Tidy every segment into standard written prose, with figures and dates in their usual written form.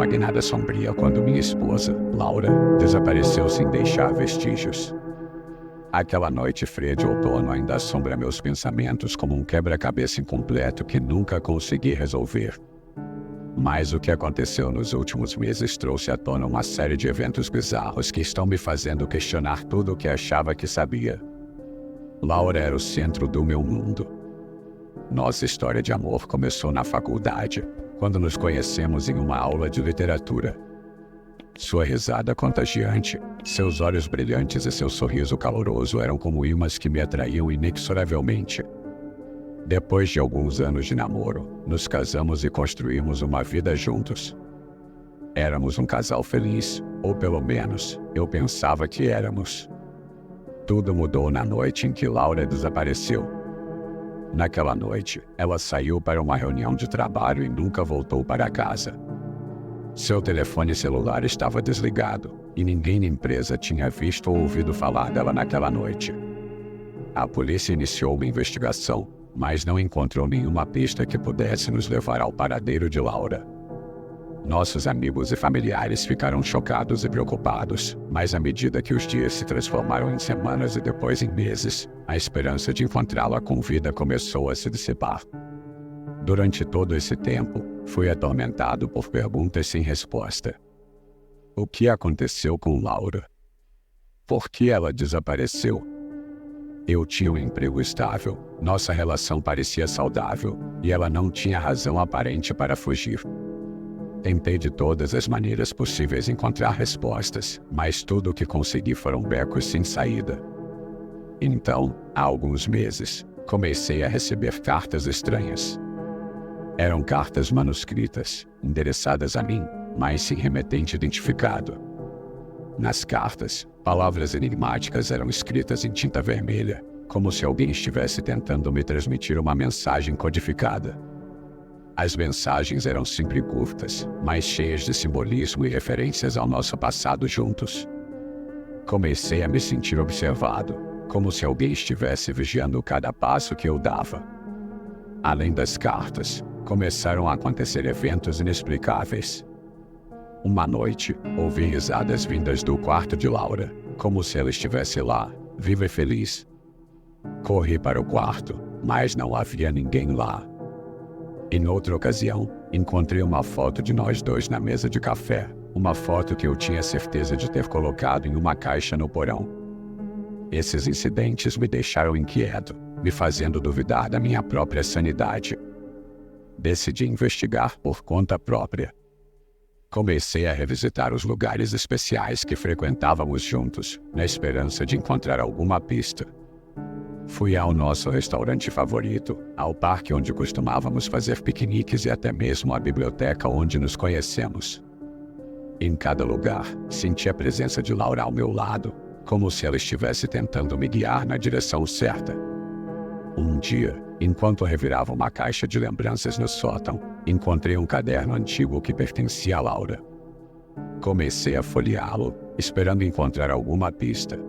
estagnada sombria quando minha esposa, Laura, desapareceu sem deixar vestígios. Aquela noite fria de outono ainda assombra meus pensamentos como um quebra-cabeça incompleto que nunca consegui resolver. Mas o que aconteceu nos últimos meses trouxe à tona uma série de eventos bizarros que estão me fazendo questionar tudo o que achava que sabia. Laura era o centro do meu mundo. Nossa história de amor começou na faculdade, quando nos conhecemos em uma aula de literatura. Sua risada contagiante, seus olhos brilhantes e seu sorriso caloroso eram como ímãs que me atraíam inexoravelmente. Depois de alguns anos de namoro, nos casamos e construímos uma vida juntos. Éramos um casal feliz, ou pelo menos, eu pensava que éramos. Tudo mudou na noite em que Laura desapareceu. Naquela noite, ela saiu para uma reunião de trabalho e nunca voltou para casa. Seu telefone celular estava desligado, e ninguém na empresa tinha visto ou ouvido falar dela naquela noite. A polícia iniciou uma investigação, mas não encontrou nenhuma pista que pudesse nos levar ao paradeiro de Laura. Nossos amigos e familiares ficaram chocados e preocupados, mas à medida que os dias se transformaram em semanas e depois em meses, a esperança de encontrá-la com vida começou a se dissipar. Durante todo esse tempo, fui atormentado por perguntas sem resposta. O que aconteceu com Laura? Por que ela desapareceu? Eu tinha um emprego estável, nossa relação parecia saudável, e ela não tinha razão aparente para fugir. Tentei de todas as maneiras possíveis encontrar respostas, mas tudo o que consegui foram becos sem saída. Então, há alguns meses, comecei a receber cartas estranhas. Eram cartas manuscritas, endereçadas a mim, mas sem remetente identificado. Nas cartas, palavras enigmáticas eram escritas em tinta vermelha, como se alguém estivesse tentando me transmitir uma mensagem codificada. As mensagens eram sempre curtas, mas cheias de simbolismo e referências ao nosso passado juntos. Comecei a me sentir observado, como se alguém estivesse vigiando cada passo que eu dava. Além das cartas, começaram a acontecer eventos inexplicáveis. Uma noite, ouvi risadas vindas do quarto de Laura, como se ela estivesse lá, viva e feliz. Corri para o quarto, mas não havia ninguém lá. Em outra ocasião, encontrei uma foto de nós dois na mesa de café, uma foto que eu tinha certeza de ter colocado em uma caixa no porão. Esses incidentes me deixaram inquieto, me fazendo duvidar da minha própria sanidade. Decidi investigar por conta própria. Comecei a revisitar os lugares especiais que frequentávamos juntos, na esperança de encontrar alguma pista. Fui ao nosso restaurante favorito, ao parque onde costumávamos fazer piqueniques e até mesmo à biblioteca onde nos conhecemos. Em cada lugar, senti a presença de Laura ao meu lado, como se ela estivesse tentando me guiar na direção certa. Um dia, enquanto revirava uma caixa de lembranças no sótão, encontrei um caderno antigo que pertencia a Laura. Comecei a folheá-lo, esperando encontrar alguma pista.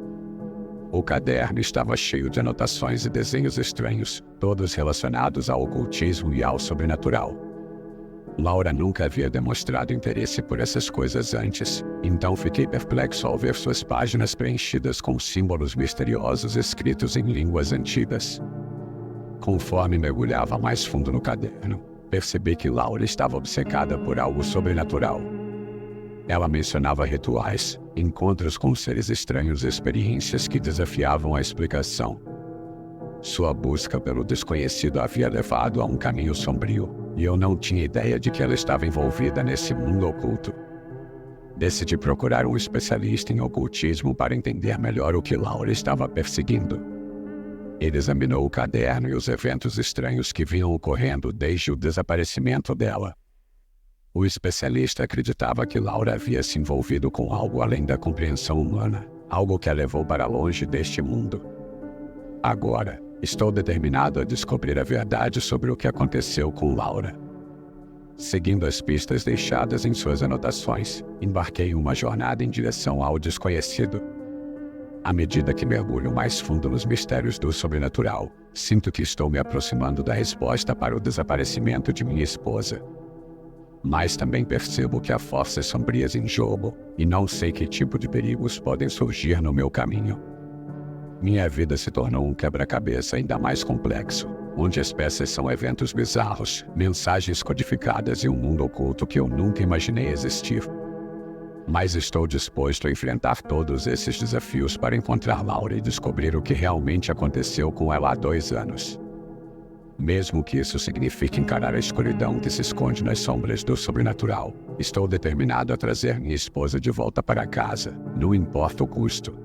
O caderno estava cheio de anotações e desenhos estranhos, todos relacionados ao ocultismo e ao sobrenatural. Laura nunca havia demonstrado interesse por essas coisas antes, então fiquei perplexo ao ver suas páginas preenchidas com símbolos misteriosos escritos em línguas antigas. Conforme mergulhava mais fundo no caderno, percebi que Laura estava obcecada por algo sobrenatural. Ela mencionava rituais, encontros com seres estranhos e experiências que desafiavam a explicação. Sua busca pelo desconhecido havia levado a um caminho sombrio, e eu não tinha ideia de que ela estava envolvida nesse mundo oculto. Decidi procurar um especialista em ocultismo para entender melhor o que Laura estava perseguindo. Ele examinou o caderno e os eventos estranhos que vinham ocorrendo desde o desaparecimento dela. O especialista acreditava que Laura havia se envolvido com algo além da compreensão humana, algo que a levou para longe deste mundo. Agora, estou determinado a descobrir a verdade sobre o que aconteceu com Laura. Seguindo as pistas deixadas em suas anotações, embarquei em uma jornada em direção ao desconhecido. À medida que mergulho mais fundo nos mistérios do sobrenatural, sinto que estou me aproximando da resposta para o desaparecimento de minha esposa. Mas também percebo que há forças sombrias em jogo, e não sei que tipo de perigos podem surgir no meu caminho. Minha vida se tornou um quebra-cabeça ainda mais complexo, onde as peças são eventos bizarros, mensagens codificadas e um mundo oculto que eu nunca imaginei existir. Mas estou disposto a enfrentar todos esses desafios para encontrar Laura e descobrir o que realmente aconteceu com ela há 2 anos. Mesmo que isso signifique encarar a escuridão que se esconde nas sombras do sobrenatural, estou determinado a trazer minha esposa de volta para casa, não importa o custo.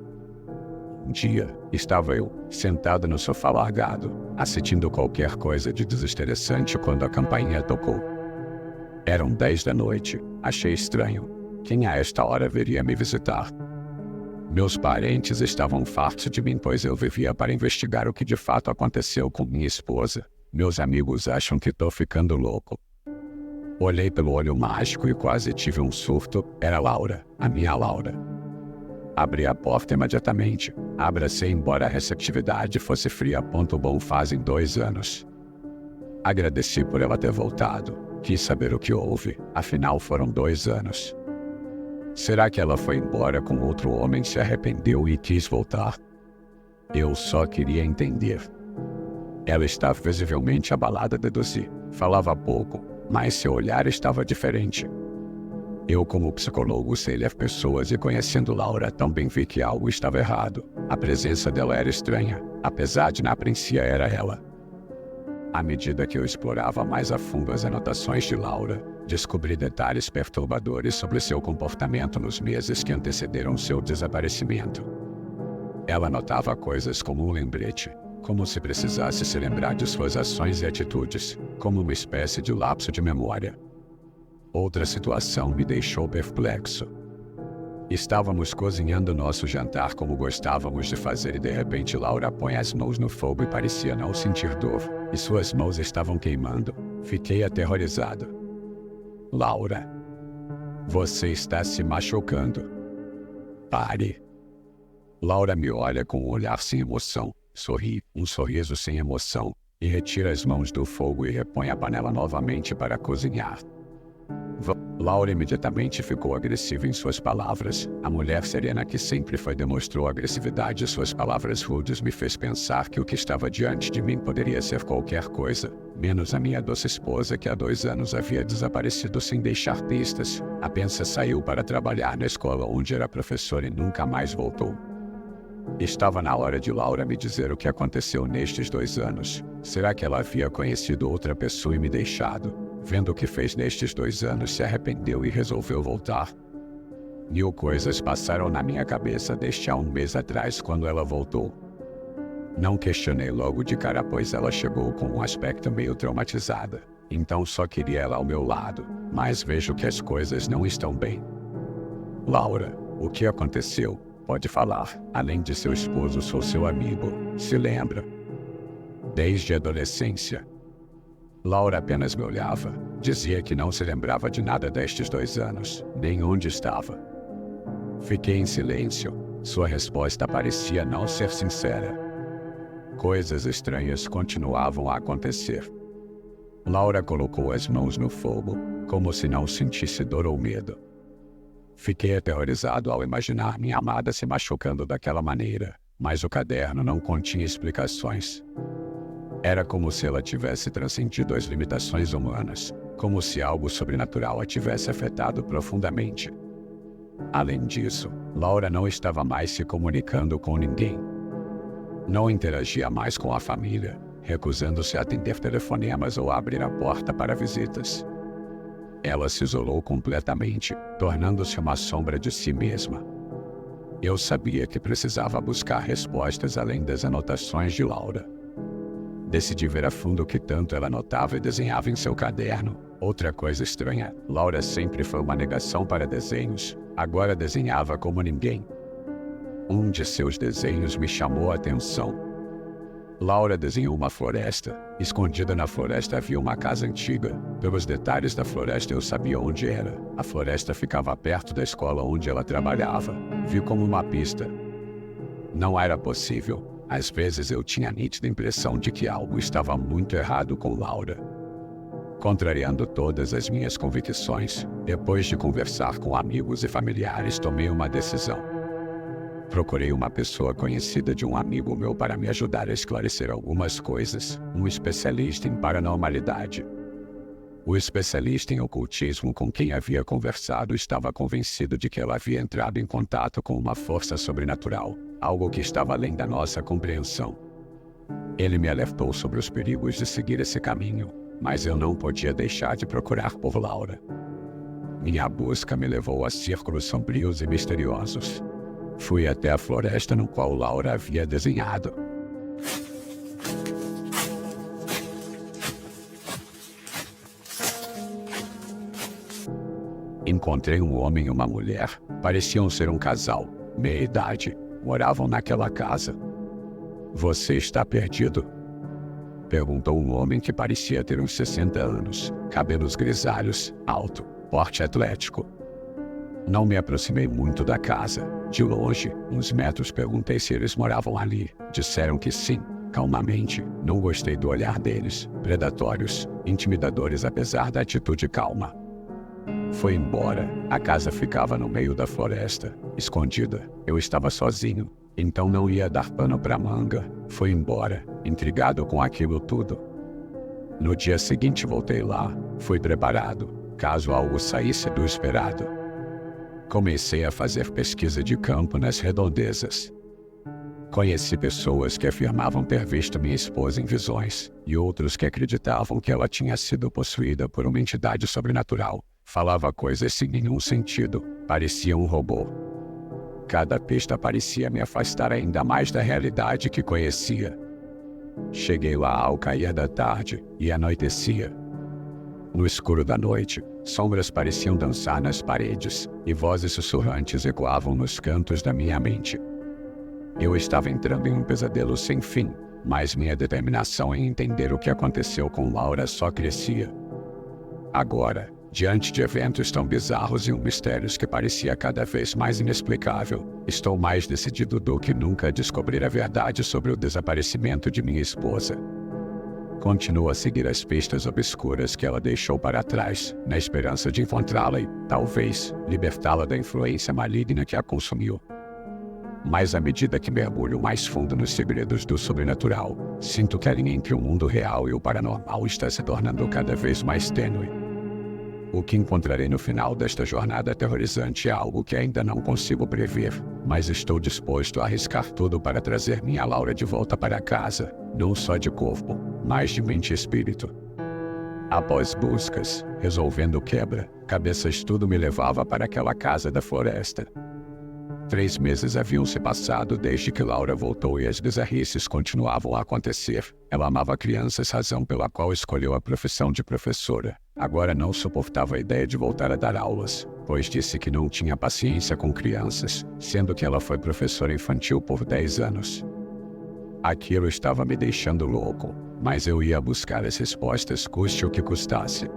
Um dia, estava eu, sentado no sofá largado, assistindo qualquer coisa de desinteressante quando a campainha tocou. Eram 10 da noite, achei estranho. Quem a esta hora viria me visitar? Meus parentes estavam fartos de mim, pois eu vivia para investigar o que de fato aconteceu com minha esposa. Meus amigos acham que tô ficando louco. Olhei pelo olho mágico e quase tive um surto. Era Laura, a minha Laura. Abri a porta imediatamente. Abracei embora a receptividade fosse fria. Bom, fazem 2 anos. Agradeci por ela ter voltado. Quis saber o que houve, afinal foram 2 anos. Será que ela foi embora com outro homem, se arrependeu e quis voltar? Eu só queria entender. Ela estava visivelmente abalada, deduzi. Falava pouco, mas seu olhar estava diferente. Eu, como psicólogo, sei ler pessoas e conhecendo Laura também vi que algo estava errado. A presença dela era estranha, apesar de na aparência era ela. À medida que eu explorava mais a fundo as anotações de Laura, descobri detalhes perturbadores sobre seu comportamento nos meses que antecederam seu desaparecimento. Ela anotava coisas como um lembrete, como se precisasse se lembrar de suas ações e atitudes, como uma espécie de lapso de memória. Outra situação me deixou perplexo. Estávamos cozinhando nosso jantar como gostávamos de fazer e de repente Laura põe as mãos no fogo e parecia não sentir dor, e suas mãos estavam queimando. Fiquei aterrorizado. Laura, você está se machucando. Pare. Laura me olha com um olhar sem emoção, sorri, um sorriso sem emoção, e retira as mãos do fogo e repõe a panela novamente para cozinhar. Laura imediatamente ficou agressiva em suas palavras. A mulher serena que sempre foi demonstrou agressividade. Suas palavras rudes me fez pensar que o que estava diante de mim poderia ser qualquer coisa, menos a minha doce esposa que há 2 anos havia desaparecido sem deixar pistas. Apenas saiu para trabalhar na escola onde era professora e nunca mais voltou. Estava na hora de Laura me dizer o que aconteceu nestes 2 anos. Será que ela havia conhecido outra pessoa e me deixado? Vendo o que fez nestes 2 anos, se arrependeu e resolveu voltar. 1000 coisas passaram na minha cabeça desde há 1 mês atrás, quando ela voltou. Não questionei logo de cara, pois ela chegou com um aspecto meio traumatizada. Então só queria ela ao meu lado, mas vejo que as coisas não estão bem. Laura, o que aconteceu? Pode falar. Além de seu esposo, sou seu amigo. Se lembra? Desde a adolescência. Laura apenas me olhava. Dizia que não se lembrava de nada destes 2 anos, nem onde estava. Fiquei em silêncio. Sua resposta parecia não ser sincera. Coisas estranhas continuavam a acontecer. Laura colocou as mãos no fogo, como se não sentisse dor ou medo. Fiquei aterrorizado ao imaginar minha amada se machucando daquela maneira, mas o caderno não continha explicações. Era como se ela tivesse transcendido as limitações humanas, como se algo sobrenatural a tivesse afetado profundamente. Além disso, Laura não estava mais se comunicando com ninguém. Não interagia mais com a família, recusando-se a atender telefonemas ou a abrir a porta para visitas. Ela se isolou completamente, tornando-se uma sombra de si mesma. Eu sabia que precisava buscar respostas além das anotações de Laura. Decidi ver a fundo o que tanto ela anotava e desenhava em seu caderno. Outra coisa estranha, Laura sempre foi uma negação para desenhos, agora desenhava como ninguém. Um de seus desenhos me chamou a atenção. Laura desenhou uma floresta. Escondida na floresta havia uma casa antiga. Pelos detalhes da floresta eu sabia onde era. A floresta ficava perto da escola onde ela trabalhava. Vi como uma pista. Não era possível. Às vezes eu tinha a nítida impressão de que algo estava muito errado com Laura. Contrariando todas as minhas convicções, depois de conversar com amigos e familiares, tomei uma decisão. Procurei uma pessoa conhecida de um amigo meu para me ajudar a esclarecer algumas coisas, um especialista em paranormalidade. O especialista em ocultismo com quem havia conversado estava convencido de que ela havia entrado em contato com uma força sobrenatural, algo que estava além da nossa compreensão. Ele me alertou sobre os perigos de seguir esse caminho, mas eu não podia deixar de procurar por Laura. Minha busca me levou a círculos sombrios e misteriosos. Fui até a floresta no qual Laura havia desenhado. Encontrei um homem e uma mulher. Pareciam ser um casal, meia-idade. Moravam naquela casa. "Você está perdido?" perguntou um homem que parecia ter uns 60 anos, cabelos grisalhos, alto, porte atlético. Não me aproximei muito da casa. De longe, uns metros, perguntei se eles moravam ali. Disseram que sim, calmamente. Não gostei do olhar deles, predatórios, intimidadores apesar da atitude calma. Foi embora. A casa ficava no meio da floresta, escondida. Eu estava sozinho, então não ia dar pano para manga. Foi embora, intrigado com aquilo tudo. No dia seguinte voltei lá. Fui preparado, caso algo saísse do esperado. Comecei a fazer pesquisa de campo nas redondezas. Conheci pessoas que afirmavam ter visto minha esposa em visões, e outros que acreditavam que ela tinha sido possuída por uma entidade sobrenatural. Falava coisas sem nenhum sentido, parecia um robô. Cada pista parecia me afastar ainda mais da realidade que conhecia. Cheguei lá ao cair da tarde, e anoitecia. No escuro da noite, sombras pareciam dançar nas paredes, e vozes sussurrantes ecoavam nos cantos da minha mente. Eu estava entrando em um pesadelo sem fim, mas minha determinação em entender o que aconteceu com Laura só crescia. Agora, diante de eventos tão bizarros e mistérios que parecia cada vez mais inexplicável, estou mais decidido do que nunca a descobrir a verdade sobre o desaparecimento de minha esposa. Continuo a seguir as pistas obscuras que ela deixou para trás, na esperança de encontrá-la e, talvez, libertá-la da influência maligna que a consumiu. Mas à medida que mergulho mais fundo nos segredos do sobrenatural, sinto que a linha entre o mundo real e o paranormal está se tornando cada vez mais tênue. O que encontrarei no final desta jornada aterrorizante é algo que ainda não consigo prever, mas estou disposto a arriscar tudo para trazer minha Laura de volta para casa, não só de corpo, mas de mente e espírito. Após buscas, resolvendo quebra-cabeças, tudo me levava para aquela casa da floresta. 3 meses haviam se passado desde que Laura voltou e as bizarrices continuavam a acontecer. Ela amava crianças, razão pela qual escolheu a profissão de professora. Agora não suportava a ideia de voltar a dar aulas, pois disse que não tinha paciência com crianças, sendo que ela foi professora infantil por 10 anos. Aquilo estava me deixando louco, mas eu ia buscar as respostas, custe o que custasse.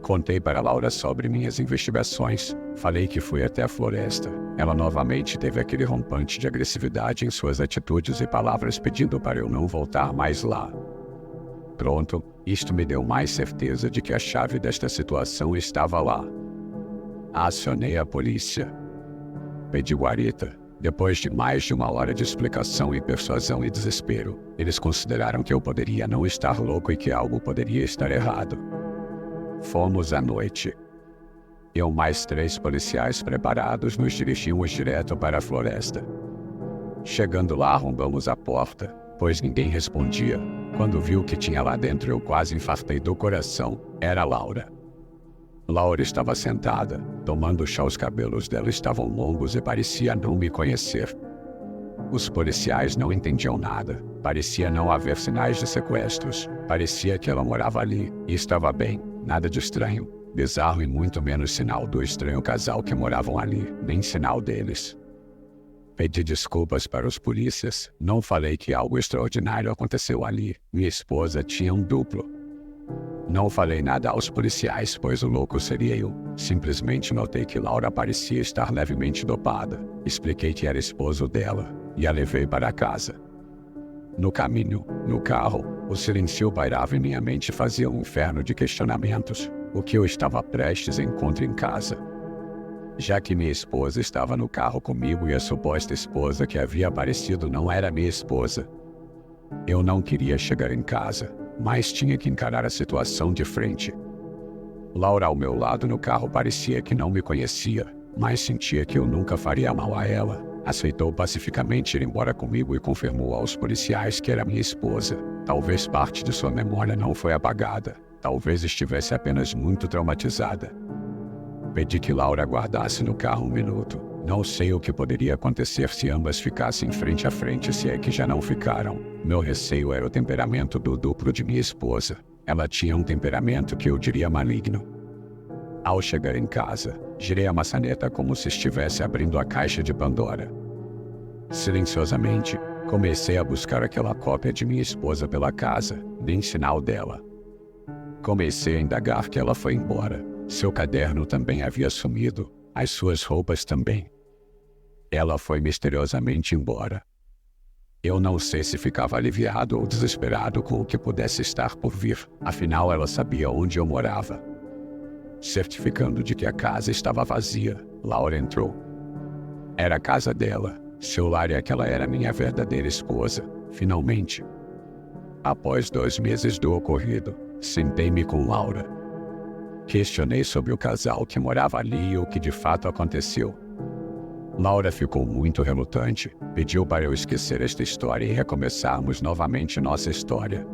Contei para Laura sobre minhas investigações. Falei que fui até a floresta. Ela novamente teve aquele rompante de agressividade em suas atitudes e palavras pedindo para eu não voltar mais lá. Pronto, isto me deu mais certeza de que a chave desta situação estava lá. Acionei a polícia. Pedi guarita. Depois de mais de 1 hora de explicação e persuasão e desespero, eles consideraram que eu poderia não estar louco e que algo poderia estar errado. Fomos à noite. Eu mais 3 policiais preparados nos dirigimos direto para a floresta. Chegando lá, arrombamos a porta, pois ninguém respondia. Quando vi o que tinha lá dentro, eu quase infartei do coração. Era Laura. Laura estava sentada, tomando chá. Os cabelos dela estavam longos e parecia não me conhecer. Os policiais não entendiam nada. Parecia não haver sinais de sequestros. Parecia que ela morava ali e estava bem. Nada de estranho, bizarro e muito menos sinal do estranho casal que moravam ali, nem sinal deles. Pedi desculpas para os polícias. Não falei que algo extraordinário aconteceu ali. Minha esposa tinha um duplo. Não falei nada aos policiais, pois o louco seria eu. Simplesmente notei que Laura parecia estar levemente dopada. Expliquei que era esposo dela e a levei para casa. No caminho, no carro, O silêncio pairava em minha mente e fazia um inferno de questionamentos. O que eu estava prestes a encontrar em casa? Já que minha esposa estava no carro comigo e a suposta esposa que havia aparecido não era minha esposa. Eu não queria chegar em casa, mas tinha que encarar a situação de frente. Laura ao meu lado no carro parecia que não me conhecia, mas sentia que eu nunca faria mal a ela. Aceitou pacificamente ir embora comigo e confirmou aos policiais que era minha esposa. Talvez parte de sua memória não foi apagada. Talvez estivesse apenas muito traumatizada. Pedi que Laura aguardasse no carro um minuto. Não sei o que poderia acontecer se ambas ficassem frente a frente, se é que já não ficaram. Meu receio era o temperamento do duplo de minha esposa. Ela tinha um temperamento que eu diria maligno. Ao chegar em casa, girei a maçaneta como se estivesse abrindo a caixa de Pandora. Silenciosamente, comecei a buscar aquela cópia de minha esposa pela casa, nem sinal dela. Comecei a indagar que ela foi embora. Seu caderno também havia sumido, as suas roupas também. Ela foi misteriosamente embora. Eu não sei se ficava aliviado ou desesperado com o que pudesse estar por vir, afinal ela sabia onde eu morava. Certificando de que a casa estava vazia, Laura entrou. Era a casa dela, seu lar, e aquela era minha verdadeira esposa, finalmente. Após 2 meses do ocorrido, sentei-me com Laura. Questionei sobre o casal que morava ali e o que de fato aconteceu. Laura ficou muito relutante, pediu para eu esquecer esta história e recomeçarmos novamente nossa história.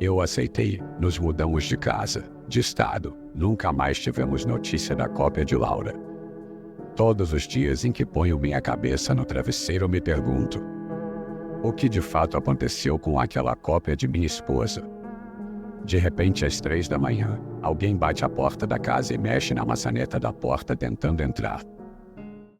Eu aceitei, nos mudamos de casa, de estado, nunca mais tivemos notícia da cópia de Laura. Todos os dias em que ponho minha cabeça no travesseiro me pergunto: o que de fato aconteceu com aquela cópia de minha esposa? De repente, às 3 da manhã, alguém bate à porta da casa e mexe na maçaneta da porta tentando entrar.